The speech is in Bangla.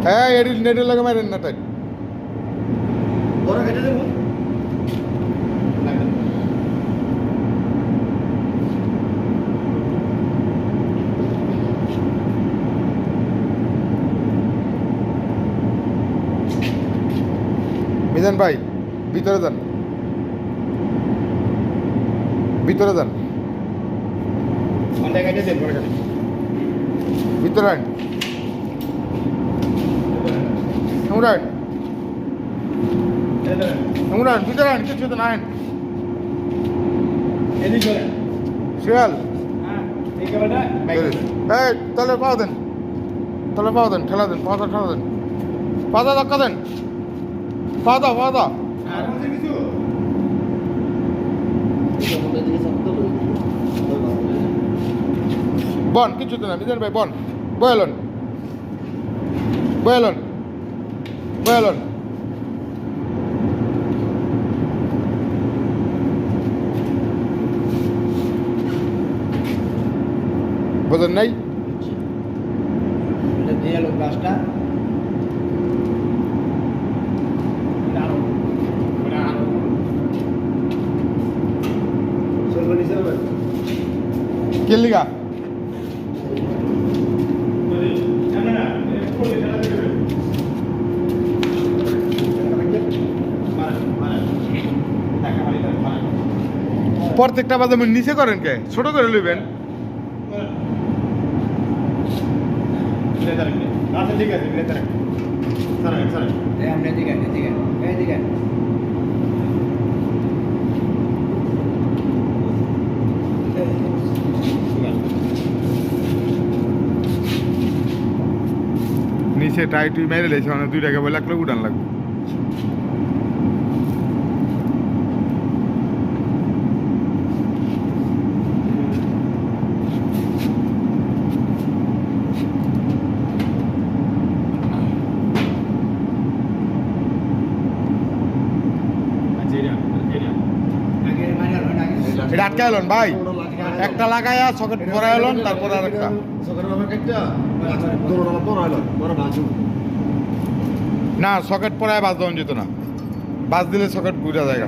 হ্যাঁ এডিট নেটের লাগে মারেন না তাই বড় কেটে দেবো মিজান ভাই ভিতরে যান ভিতরে যান ভিতরে আন উড়ান উড়ান ভিতরে আন কিছু তো নাই শিয়াল এই তাহলে পাও দেন ঠেলা দেন পাতা ঠেলা দেন পাতা ধাক্কা দেন পাতা বন কিছু তো না মিজান ভাই বন বয়ালন বোঝেন নাই দিয়ে এলো গ্লাসটা কে লিগা প্রত্যেকটা বাজে নিচে করেন কে ছোট করে লইবেন ঠিক আছে নিচে টাই টুই মেরে লেছে মানে 2 টাকা বলে লাগলো উঠান লাগবে এটা আটকে এলন ভাই একটা লাগাইয়া সকেট পরে এলন তারপর আর একটা না সকেট পরায় বাজ দেওয়া যেত না বাজ দিলে সকেট ঘুরা জায়গা